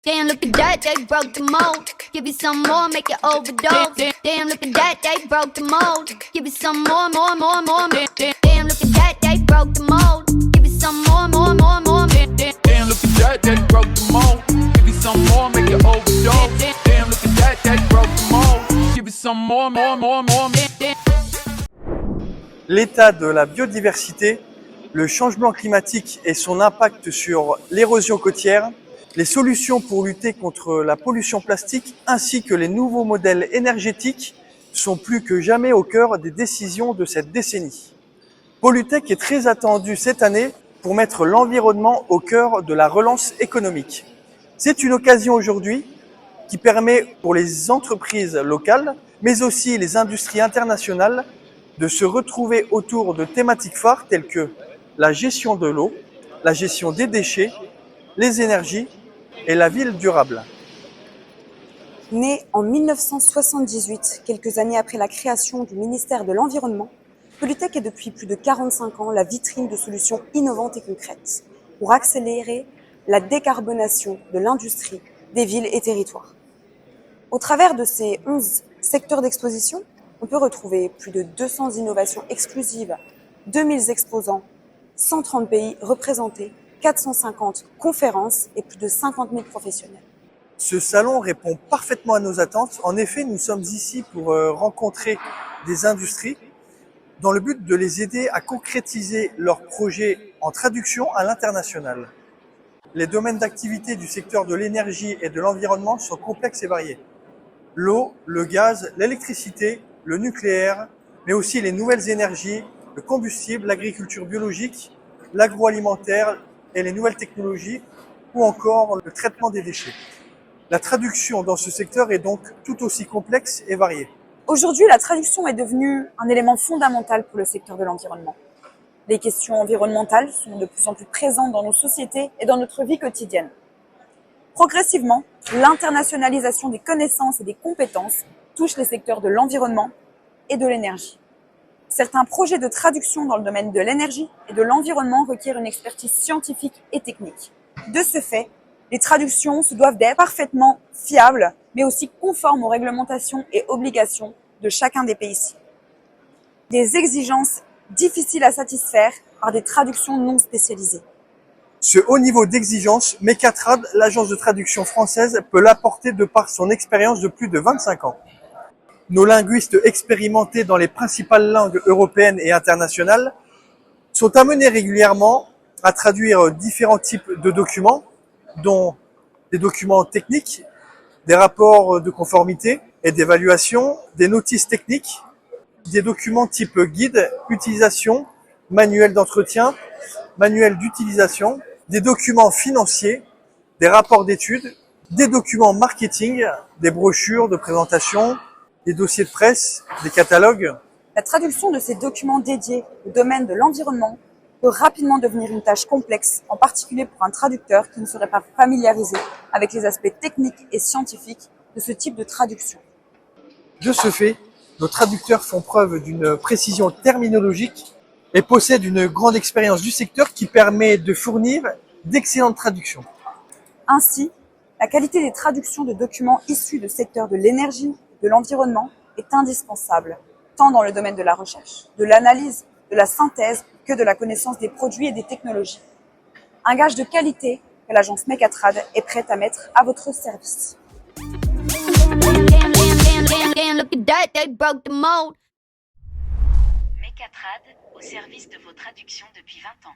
Damn, look at that, they broke the mold. Give you some more, make you overdose. Damn, look at that, they broke the mold. Give you some more. Damn, look at that, they broke the mold. Give you some more. Damn, look at that, that broke the mold. Give you some more, make you overdose. Damn, look at that, that broke the mold. Give you some more. L'état de la biodiversité, le changement climatique et son impact sur l'érosion côtière, les solutions pour lutter contre la pollution plastique ainsi que les nouveaux modèles énergétiques sont plus que jamais au cœur des décisions de cette décennie. Polytech est très attendu cette année pour mettre l'environnement au cœur de la relance économique. C'est une occasion aujourd'hui qui permet pour les entreprises locales, mais aussi les industries internationales, de se retrouver autour de thématiques phares telles que la gestion de l'eau, la gestion des déchets, les énergies et la ville durable. Né en 1978, quelques années après la création du ministère de l'Environnement, Polytech est depuis plus de 45 ans la vitrine de solutions innovantes et concrètes pour accélérer la décarbonation de l'industrie, des villes et territoires. Au travers de ces 11 secteurs d'exposition, on peut retrouver plus de 200 innovations exclusives, 2000 exposants, 130 pays représentés, 450 conférences et plus de 50 000 professionnels. Ce salon répond parfaitement à nos attentes. En effet, nous sommes ici pour rencontrer des industries dans le but de les aider à concrétiser leurs projets en traduction à l'international. Les domaines d'activité du secteur de l'énergie et de l'environnement sont complexes et variés. L'eau, le gaz, l'électricité, le nucléaire, mais aussi les nouvelles énergies, le combustible, l'agriculture biologique, l'agroalimentaire et les nouvelles technologies, ou encore le traitement des déchets. La traduction dans ce secteur est donc tout aussi complexe et variée. Aujourd'hui, la traduction est devenue un élément fondamental pour le secteur de l'environnement. Les questions environnementales sont de plus en plus présentes dans nos sociétés et dans notre vie quotidienne. Progressivement, l'internationalisation des connaissances et des compétences touche les secteurs de l'environnement et de l'énergie. Certains projets de traduction dans le domaine de l'énergie et de l'environnement requièrent une expertise scientifique et technique. De ce fait, les traductions se doivent d'être parfaitement fiables, mais aussi conformes aux réglementations et obligations de chacun des pays cibles. Des exigences difficiles à satisfaire par des traductions non spécialisées. Ce haut niveau d'exigence, Mecatrad, l'agence de traduction française, peut l'apporter de par son expérience de plus de 25 ans. Nos linguistes expérimentés dans les principales langues européennes et internationales sont amenés régulièrement à traduire différents types de documents, dont des documents techniques, des rapports de conformité et d'évaluation, des notices techniques, des documents type guide, utilisation, manuel d'entretien, manuel d'utilisation, des documents financiers, des rapports d'études, des documents marketing, des brochures de présentation, des dossiers de presse, des catalogues. La traduction de ces documents dédiés au domaine de l'environnement peut rapidement devenir une tâche complexe, en particulier pour un traducteur qui ne serait pas familiarisé avec les aspects techniques et scientifiques de ce type de traduction. De ce fait, nos traducteurs font preuve d'une précision terminologique et possèdent une grande expérience du secteur qui permet de fournir d'excellentes traductions. Ainsi, la qualité des traductions de documents issus du secteur de l'énergie et de l'environnement est indispensable, tant dans le domaine de la recherche, de l'analyse, de la synthèse que de la connaissance des produits et des technologies. Un gage de qualité que l'agence Mecatrad est prête à mettre à votre service. Damn, look at that, they broke the mold. Mecatrad, au service de vos traductions depuis 20 ans.